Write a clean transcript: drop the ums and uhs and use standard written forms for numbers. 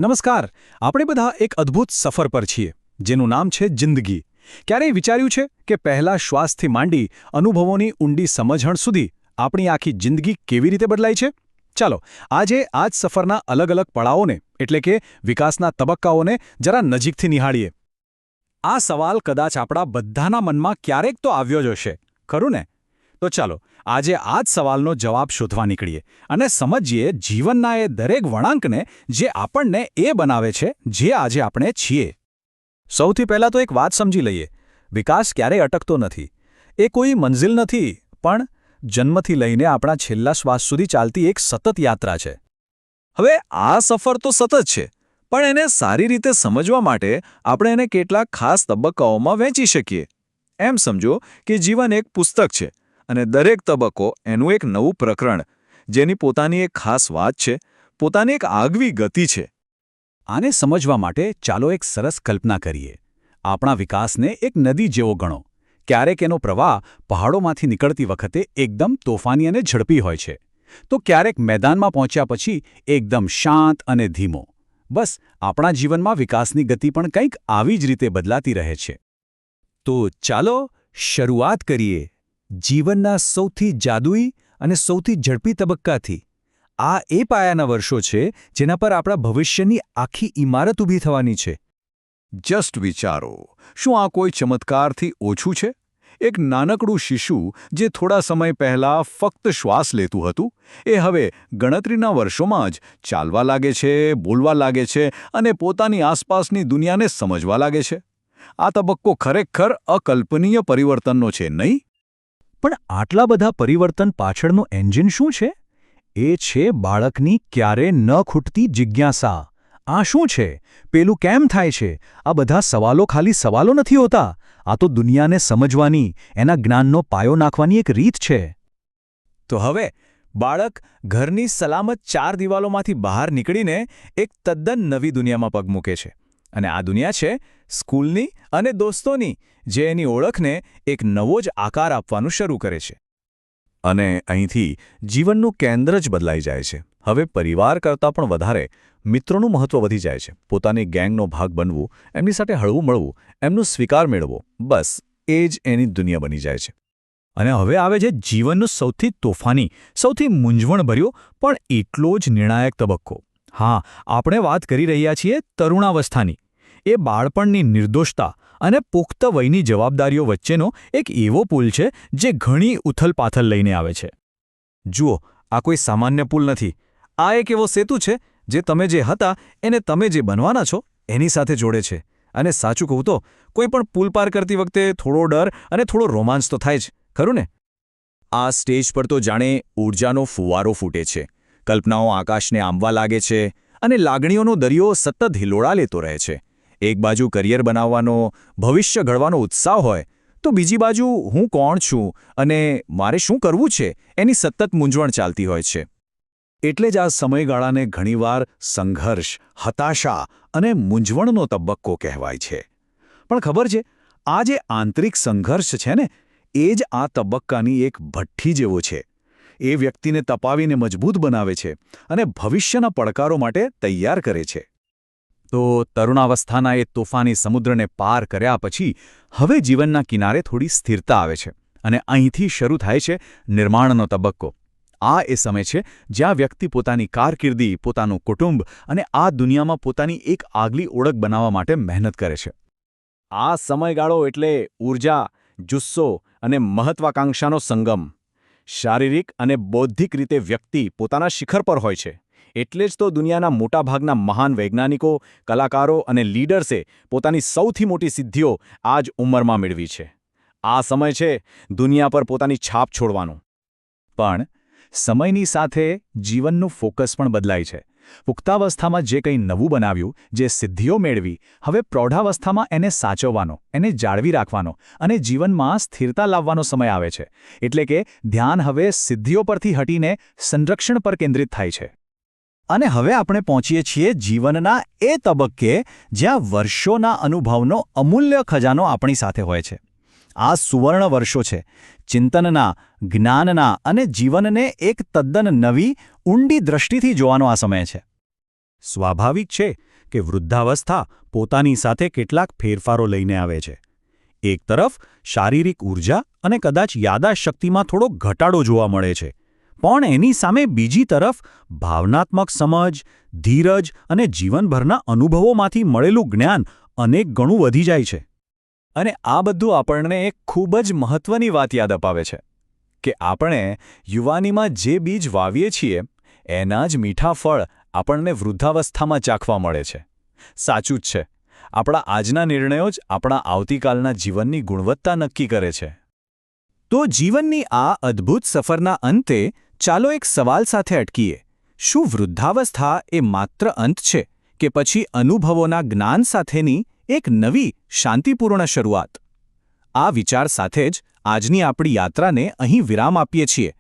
નમસ્કાર. આપણે બધા એક અદ્ભુત સફર પર છીએ જેનું નામ છે જિંદગી. ક્યારેય વિચાર્યું છે કે પહેલા શ્વાસથી માંડી અનુભવોની ઊંડી સમજણ સુધી આપણી આખી જિંદગી કેવી રીતે બદલાય છે? ચાલો આજે આ જ સફરના અલગ અલગ પડાવોને એટલે કે વિકાસના તબક્કાઓને જરા નજીકથી નિહાળીએ. આ સવાલ કદાચ આપણા બધાના મનમાં ક્યારેક તો આવ્યો જ હશે, ખરું ને? તો ચાલો આજે આ જ સવાલનો જવાબ શોધવા નીકળીએ અને સમજીએ જીવનના એ દરેક વળાંકને જે આપણને એ બનાવે છે જે આજે આપણે છીએ. સૌથી પહેલાં તો એક વાત સમજી લઈએ. વિકાસ ક્યારેય અટકતો નથી. એ કોઈ મંઝિલ નથી, પણ જન્મથી લઈને આપણા છેલ્લા શ્વાસ સુધી ચાલતી એક સતત યાત્રા છે. હવે આ સફર તો સતત છે, પણ એને સારી રીતે સમજવા માટે આપણે એને કેટલાક ખાસ તબક્કાઓમાં વહેંચી શકીએ. એમ સમજો કે જીવન એક પુસ્તક છે અને દરેક તબક્કો એનું એક નવું પ્રકરણ, જેની પોતાની એક ખાસ વાત છે, પોતાની એક આગવી ગતિ છે. આને સમજવા માટે ચાલો એક સરસ કલ્પના કરીએ. આપણા વિકાસને એક નદી જેવો ગણો. ક્યારેક એનો પ્રવાહ પહાડોમાંથી નીકળતી વખતે એકદમ તોફાની અને ઝડપી હોય છે, તો ક્યારેક મેદાનમાં પહોંચ્યા પછી એકદમ શાંત અને ધીમો. બસ આપણા જીવનમાં વિકાસની ગતિ પણ કંઈક આવી જ રીતે બદલાતી રહે છે. તો ચાલો શરૂઆત કરીએ જીવનના સૌથી જાદુઈ અને સૌથી ઝડપી તબક્કાથી. આ એ પાયાના વર્ષો છે જેના પર આપણા ભવિષ્યની આખી ઇમારત ઊભી થવાની છે. જસ્ટ વિચારો, શું આ કોઈ ચમત્કારથી ઓછું છે? એક નાનકડું શિશુ જે થોડા સમય પહેલાં ફક્ત શ્વાસ લેતું હતું, એ હવે ગણતરીના વર્ષોમાં જ ચાલવા લાગે છે, બોલવા લાગે છે અને પોતાની આસપાસની દુનિયાને સમજવા લાગે છે. આ તબક્કો ખરેખર અકલ્પનીય પરિવર્તનનો છે, નહીં? પણ આટલા બધા પરિવર્તન પાછળનું એન્જિન શું છે? એ છે બાળકની ક્યારે ન ખૂટતી જિજ્ઞાસા. આ શું છે? પેલું કેમ થાય છે? આ બધા સવાલો ખાલી સવાલો નથી હોતા. આ તો દુનિયાને સમજવાની, એના જ્ઞાનનો પાયો નાખવાની એક રીત છે. તો હવે બાળક ઘરની સલામત 4 દિવાલોમાંથી બહાર નીકળીને એક તદ્દન નવી દુનિયામાં પગ મૂકે છે. અને આ દુનિયા છે સ્કૂલની અને દોસ્તોની, જે એની ઓળખને એક નવો જ આકાર આપવાનું શરૂ કરે છે. અને અહીંથી જીવનનું કેન્દ્ર જ બદલાઈ જાય છે. હવે પરિવાર કરતાં પણ વધારે મિત્રોનું મહત્વ વધી જાય છે. પોતાની ગેંગનો ભાગ બનવું, એમની સાથે હળવું મળવું, એમનો સ્વીકાર મેળવવો, બસ એ જ એની દુનિયા બની જાય છે. અને હવે આવે છે જીવનનો સૌથી તોફાની, સૌથી મૂંઝવણભર્યો પણ એટલો જ નિર્ણાયક તબક્કો. હા, આપણે વાત કરી રહ્યા છીએ તરુણાવસ્થાની. એ બાળપણની નિર્દોષતા અને પુખ્ત વયની જવાબદારીઓ વચ્ચેનો એક એવો પુલ છે જે ઘણી ઉથલપાથલ લઈને આવે છે. જુઓ, આ કોઈ સામાન્ય પુલ નથી. આ એક એવો સેતુ છે જે તમે જે હતા એને તમે જે બનવાના છો એની સાથે જોડે છે. અને સાચું કહું તો કોઈ પણ પુલ પાર કરતી વખતે થોડો ડર અને થોડો રોમાંચ તો થાય જ, ખરું ને? આ સ્ટેજ પર તો જાણે ઊર્જાનો ફુવારો ફૂટે છે. કલ્પનાઓ આકાશને આંબવા લાગે છે અને લાગણીઓનો દરિયો સતત હિલોળા લેતો રહે છે. એક બાજુ કરિયર બનાવવાનો, ભવિષ્ય ઘડવાનો ઉત્સાહ હોય, તો બીજી બાજુ હું કોણ છું અને મારે શું કરવું છે એની સતત મૂંઝવણ ચાલતી હોય છે. એટલે જ આ સમયગાળાને ઘણીવાર સંઘર્ષ, હતાશા અને મૂંઝવણનો તબક્કો કહેવાય છે. પણ ખબર છે, આ જે આંતરિક સંઘર્ષ છે ને, એ જ આ તબક્કાની એક ભઠ્ઠી જેવો છે. એ વ્યક્તિને તપાવીને મજબૂત બનાવે છે અને ભવિષ્યના પડકારો માટે તૈયાર કરે છે. તો તરુણાવસ્થાના એ તોફાની સમુદ્રને પાર કર્યા પછી હવે જીવનના કિનારે થોડી સ્થિરતા આવે છે. અને અહીંથી શરૂ થાય છે નિર્માણનો તબક્કો. આ એ સમય છે જ્યાં વ્યક્તિ પોતાની કારકિર્દી, પોતાનું કુટુંબ અને આ દુનિયામાં પોતાની એક આગલી ઓળખ બનાવવા માટે મહેનત કરે છે. આ સમયગાળો એટલે ઊર્જા, જુસ્સો અને મહત્વાકાંક્ષાનો સંગમ. શારીરિક અને બૌદ્ધિક રીતે વ્યક્તિ પોતાના શિખર પર હોય છે. એટલે જ તો દુનિયાના મોટાભાગના મહાન વૈજ્ઞાનિકો, કલાકારો અને લીડર્સે પોતાની સૌથી મોટી સિદ્ધિઓ આ જ ઉંમરમાં મેળવી છે. આ સમય છે દુનિયા પર પોતાની છાપ છોડવાનો. પણ સમયની સાથે જીવનનું ફોકસ પણ બદલાય છે. પુખ્તાવસ્થામાં જે કંઈ નવું બનાવ્યું, જે સિદ્ધિઓ મેળવી, હવે પ્રૌઢાવસ્થામાં એને સાચવવાનો, એને જાળવી રાખવાનો અને જીવનમાં સ્થિરતા લાવવાનો સમય આવે છે. એટલે કે ધ્યાન હવે સિદ્ધિઓ પરથી હટીને સંરક્ષણ પર કેન્દ્રિત થાય છે. અને હવે આપણે પહોંચીએ છીએ જીવનના એ તબક્કે જ્યાં વર્ષોના અનુભવનો અમૂલ્ય ખજાનો આપણી સાથે હોય છે. આ સુવર્ણ વર્ષો છે ચિંતનના, જ્ઞાનના અને જીવનને એક તદ્દન નવી, ઊંડી દૃષ્ટિથી જોવાનો આ સમય છે. સ્વાભાવિક છે કે વૃદ્ધાવસ્થા પોતાની સાથે કેટલાક ફેરફારો લઈને આવે છે. એક તરફ શારીરિક ઊર્જા અને કદાચ યાદાશક્તિમાં થોડો ઘટાડો જોવા મળે છે, પણ એની સામે બીજી તરફ ભાવનાત્મક સમજ, ધીરજ અને જીવનભરના અનુભવોમાંથી મળેલું જ્ઞાન અનેક ગણું વધી જાય છે. અને આ બધું આપણને એક ખૂબ જ મહત્વની વાત યાદ અપાવે છે કે આપણે યુવાનીમાં જે બીજ વાવીએ છીએ એના જ મીઠા ફળ આપણને વૃદ્ધાવસ્થામાં ચાખવા મળે છે. સાચું જ છે, આપણા આજના નિર્ણયો જ આપણા આવતીકાલના જીવનની ગુણવત્તા નક્કી કરે છે. તો જીવનની આ અદ્ભુત સફરના અંતે ચાલો એક સવાલ સાથે અટકીએ. શું વૃદ્ધાવસ્થા એ માત્ર અંત છે કે પછી અનુભવોના જ્ઞાન સાથેની એક નવી શાંતિપૂર્ણ શરૂઆત? આ વિચાર સાથે જ આજની આપણી યાત્રાને અહીં વિરામ આપીએ છીએ.